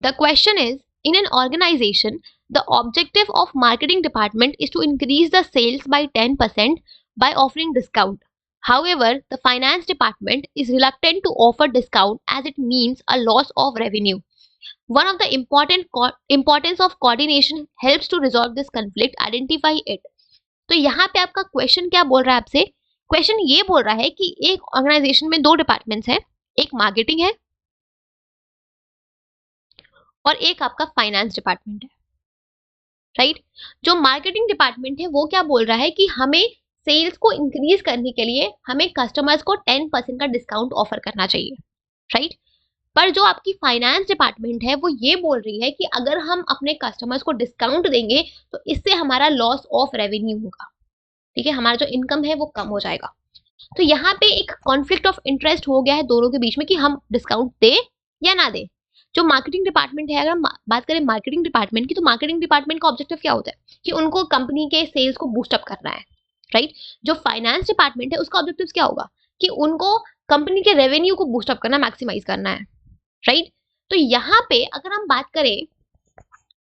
The question is, in an organization, the objective of marketing department is to increase the sales by 10% by offering discount. However, the finance department is reluctant to offer discount as it means a loss of revenue. One of the importance of coordination helps to resolve this conflict. Identify it. तो यहाँ पे आपका question क्या बोल रहा है आपसे? Question ये बोल रहा है कि एक ऑर्गेनाइजेशन में दो डिपार्टमेंट्स हैं, एक मार्केटिंग है और एक आपका फाइनेंस डिपार्टमेंट है, राइट? जो मार्केटिंग डिपार्टमेंट है वो क्या बोल रहा है कि हमें सेल्स को इंक्रीज करने के लिए हमें कस्टमर्स को 10% का डिस्काउंट ऑफर करना चाहिए, राइट? पर जो आपकी फाइनेंस डिपार्टमेंट है वो ये बोल रही है कि अगर हम अपने कस्टमर्स को डिस्काउंट देंगे तो इससे हमारा लॉस ऑफ रेवेन्यू होगा, ठीक है, हमारा जो इनकम है वो कम हो जाएगा। तो यहाँ पे एक कॉन्फ्लिक्ट ऑफ इंटरेस्ट हो गया है दोनों के बीच में कि हम डिस्काउंट दे या ना दे। जो मार्केटिंग डिपार्टमेंट है, अगर हम बात करें मार्केटिंग डिपार्टमेंट की, तो मार्केटिंग डिपार्टमेंट का ऑब्जेक्टिव क्या होता है कि उनको कंपनी के सेल्स को बूस्टअप करना है, राइट? जो फाइनेंस डिपार्टमेंट है उसका ऑब्जेक्टिव क्या होगा कि उनको कंपनी के रेवेन्यू को बूस्टअप करना, मैक्सिमाइज करना है, राइट? तो यहाँ पे अगर हम बात करें,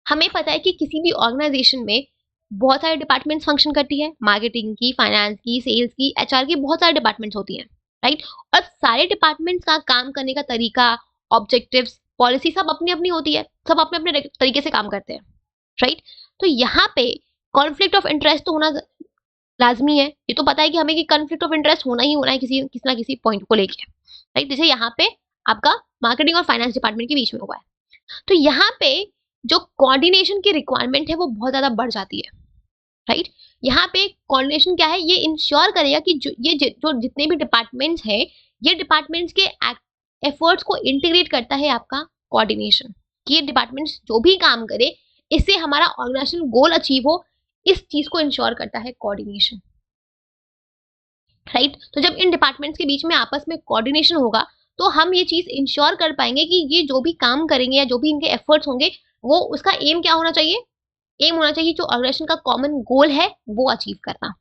हमें पता है कि किसी भी ऑर्गेनाइजेशन में बहुत सारे डिपार्टमेंट्स फंक्शन करती है, मार्केटिंग की, फाइनेंस की, सेल्स की, एचआर की, बहुत सारे डिपार्टमेंट्स होती हैं, राइट? और सारे डिपार्टमेंट्स का काम करने का तरीका, ऑब्जेक्टिव्स, पॉलिसी सब अपनी अपनी होती है, सब अपने अपने तरीके से काम करते हैं, राइट? तो यहाँ पे कॉन्फ्लिक्ट ऑफ इंटरेस्ट तो होना लाजमी है, ये तो पता है कि हमें कि कॉन्फ्लिक्ट ऑफ इंटरेस्ट होना ही होना है किसी ना किसी पॉइंट को लेके, राइट? जैसे यहाँ पे आपका मार्केटिंग और फाइनेंस डिपार्टमेंट के बीच में हुआ है। तो यहाँ पे जो कोऑर्डिनेशन की रिक्वायरमेंट है वो बहुत ज्यादा बढ़ जाती है, राइट? यहाँ पे कोऑर्डिनेशन क्या है, ये इंश्योर करेगा कि जो जितने भी डिपार्टमेंट्स हैं, ये डिपार्टमेंट्स के एफर्ट्स को इंटीग्रेट करता है आपका कोऑर्डिनेशन, कि ये डिपार्टमेंट्स जो भी काम करे इससे हमारा ऑर्गेनाइजेशन गोल अचीव हो, इस चीज को इंश्योर करता है कोऑर्डिनेशन, राइट? तो जब इन डिपार्टमेंट्स के बीच में आपस में कोऑर्डिनेशन होगा तो हम ये चीज इंश्योर कर पाएंगे कि ये जो भी काम करेंगे या जो भी इनके एफर्ट्स होंगे वो उसका एम क्या होना चाहिए, एम होना चाहिए जो ऑर्गेनाइजेशन का कॉमन गोल है वो अचीव करना।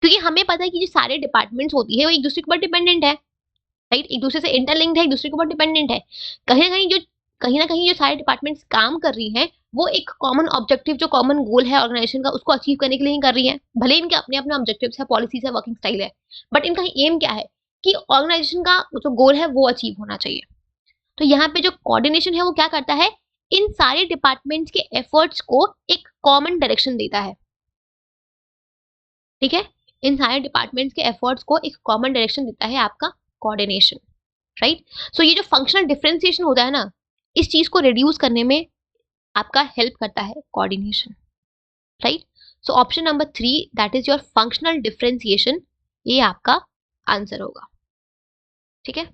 क्योंकि हमें पता है कि जो सारे डिपार्टमेंट्स होती है वो एक दूसरे के ऊपर डिपेंडेंट है, राइट? एक दूसरे से इंटरलिंक्ड है, एक दूसरे के ऊपर डिपेंडेंट है। कहीं ना कहीं जो सारे डिपार्टमेंट्स काम कर रही हैं वो एक कॉमन ऑब्जेक्टिव, जो कॉमन गोल है ऑर्गेनाइजेशन का, उसको अचीव करने के लिए ही कर रही हैं। भले इनके अपने अपने ऑब्जेक्टिव्स है, पॉलिसीज है, वर्किंग स्टाइल है, बट इनका एम क्या है कि ऑर्गेनाइजेशन का जो गोल है वो अचीव होना चाहिए। तो यहाँ पे जो कोऑर्डिनेशन है वो क्या करता है, इन सारे डिपार्टमेंट्स के एफर्ट्स को एक कॉमन डायरेक्शन देता है, ठीक है? इन सारे डिपार्टमेंट्स के एफर्ट्स को एक कॉमन डायरेक्शन देता है आपका कोऑर्डिनेशन, राइट? सो ये जो फंक्शनल डिफरेंशिएशन होता है ना, इस चीज को रिड्यूस करने में आपका हेल्प करता है coordination, right? So option number 3 that is your functional differentiation, ये आपका आंसर होगा, ठीक है?